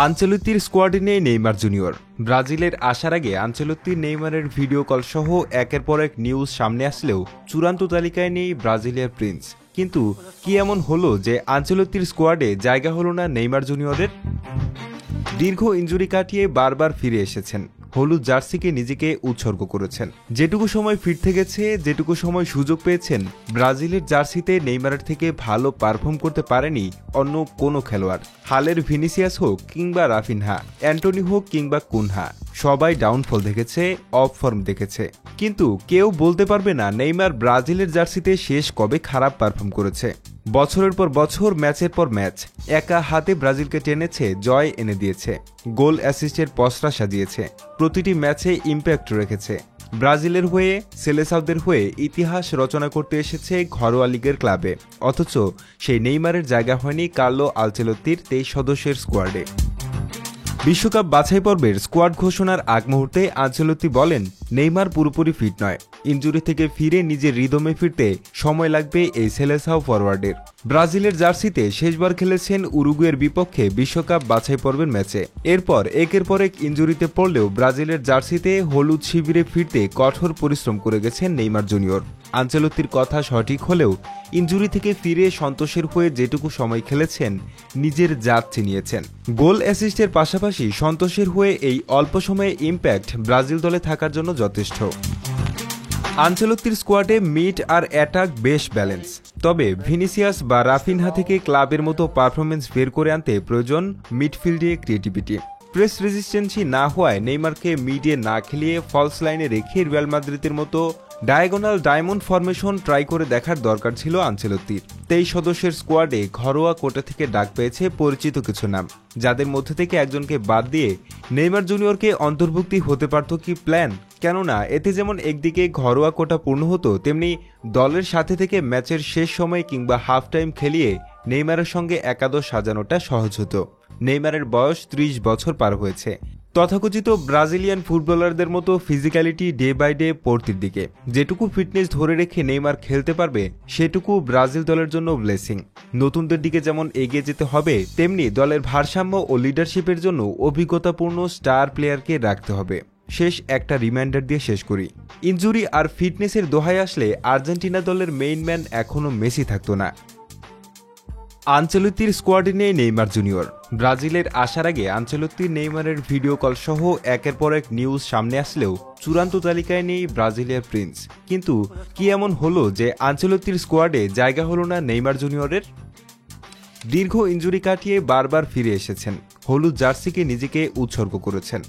আনচেলত্তির স্কোয়াডে নেই Neymar junior. ব্রাজিলের আসার আগে আনচেলত্তির নেইমারের ভিডিও কল সহ একের পর এক নিউজ সামনে আসলেও চূড়ান্ত তালিকায় নেই ব্রাজিলিয়ার প্রিন্স। কিন্তু কি এমন হলো যে আনচেলত্তির স্কোয়াডে জায়গা হলো না নেইমার জুনিয়রের? দীর্ঘ ইনজুরি কাটিয়ে বারবার ফিরে এসেছেন, হলুদ জার্সিকে নিজেকে উৎসর্গ করেছেন। যেটুকু সময় ফিরতে গেছে, যেটুকু সময় সুযোগ পেয়েছেন, ব্রাজিলের জার্সিতে নেইমারের থেকে ভালো পারফর্ম করতে পারেনি অন্য কোনো খেলোয়াড়। হালের ভিনিসিয়াস হোক কিংবা রাফিনহা, অ্যান্টনি হোক কিংবা কুনহা, সবাই ডাউনফল দেখেছে, অফ ফর্ম দেখেছে। কিন্তু কেউ বলতে পারবে না নেইমার ব্রাজিলের জার্সিতে শেষ কবে খারাপ পারফর্ম করেছে। বছরের পর বছর, ম্যাচের পর ম্যাচ একা হাতে ব্রাজিলকে টেনেছে, জয় এনে দিয়েছে, গোল অ্যাসিস্টের পসরা সাজিয়েছে, প্রতিটি ম্যাচে ইম্প্যাক্ট রেখেছে। ব্রাজিলের হয়ে, সেলেসাওদের হয়ে ইতিহাস রচনা করতে এসেছে ঘরোয়া লিগের ক্লাবে। অথচ সেই নেইমারের জায়গা হয়নি কার্লো আনচেলত্তির 23 সদস্যের স্কোয়াডে। বিশ্বকাপ বাছাই পর্বের স্কোয়াড ঘোষণার আগ মুহূর্তে আনচেলত্তি বলেন, নেইমার পুরোপুরি ফিট নয়। ইনজুরি থেকে ফিরে নিজের রিদমে ফিরতে সময় লাগবে এই সেলেসাও ফরওয়ার্ডের। ব্রাজিলের জার্সিতে শেষবার খেলেছেন উরুগুয়ের বিপক্ষে বিশ্বকাপ বাছাই পর্বের ম্যাচে। এরপর একের পর এক ইনজুরিতে পড়লেও ব্রাজিলের জার্সিতে হলুদ শিবিরে ফিরতে কঠোর পরিশ্রম করে গেছেন নেইমার জুনিয়র। আনচেলত্তির কথা সঠিক হলেও ইনজুরি থেকে ফিরে সন্তোষের হয়ে যেটুকু সময় খেলেছেন, নিজের জাত চিনিয়েছেন। গোল অ্যাসিস্টের পাশাপাশি সন্তোষের হয়ে এই অল্প সময়ে ইম্প্যাক্ট ব্রাজিল দলে থাকার জন্য যথেষ্ট। আনচেলত্তির স্কোয়াডে মিড আর অ্যাটাক বেশ ব্যালেন্স। তবে ভিনিসিয়াস বা রাফিনহা থেকে ক্লাবের মতো পারফরমেন্স বের করে আনতে প্রয়োজন মিডফিল্ডে ক্রিয়েটিভিটি। প্রেস রেজিস্ট্যান্সি না হওয়ায় নেইমারকে মিডে না খেলিয়ে ফলস লাইনে রেখে রিয়াল মাদ্রিদের মতো ডায়াগোনাল ডায়মন্ড ফরমেশন ট্রাই করে দেখার দরকার ছিল আনচেলত্তির। 23 সদস্যের স্কোয়াডে ঘরোয়া কোটা থেকে ডাক পেয়েছে পরিচিত কিছু নাম, যাদের মধ্যে থেকে একজনকে বাদ দিয়ে নেইমার জুনিয়রকে অন্তর্ভুক্তি হতে পারত কি প্ল্যান? কেননা এতে যেমন একদিকে ঘরোয়া কোটা পূর্ণ হতো, তেমনি দলের সাথে থেকে ম্যাচের শেষ সময় কিংবা হাফ টাইম খেলিয়ে নেইমারের সঙ্গে একাদশ সাজানোটা সহজ হতো। নেইমারের বয়স 30 বছর পার হয়েছে। তথাকথিত ব্রাজিলিয়ান ফুটবলারদের মতো ফিজিক্যালিটি ডে বাই ডে পড়তির দিকে। যেটুকু ফিটনেস ধরে রেখে নেইমার খেলতে পারবে, সেটুকু ব্রাজিল দলের জন্য ব্লেসিং। নতুনদের দিকে যেমন এগিয়ে যেতে হবে, তেমনি দলের ভারসাম্য ও লিডারশিপের জন্য অভিজ্ঞতাপূর্ণ স্টার প্লেয়ারকে রাখতে হবে। শেষ একটা রিমাইন্ডার দিয়ে শেষ করি। ইনজুরি আর ফিটনেসের দোহায় আসলে আর্জেন্টিনা দলের মেইন ম্যান এখনও মেসি থাকতো না। আনচেলত্তির স্কোয়াডে নেই নেইমার জুনিয়র। ব্রাজিলের আসার আগে আনচেলত্তির নেইমারের ভিডিও কল সহ একের পর এক নিউজ সামনে আসলেও চূড়ান্ত তালিকায় নেই ব্রাজিলিয়ার প্রিন্স। কিন্তু কি এমন হলো যে আনচেলত্তির স্কোয়াডে জায়গা হলো না নেইমার জুনিয়রের? দীর্ঘ ইনজুরি কাটিয়ে বারবার ফিরে এসেছেন, হলুদ জার্সিকে নিজেকে উৎসর্গ করেছেন।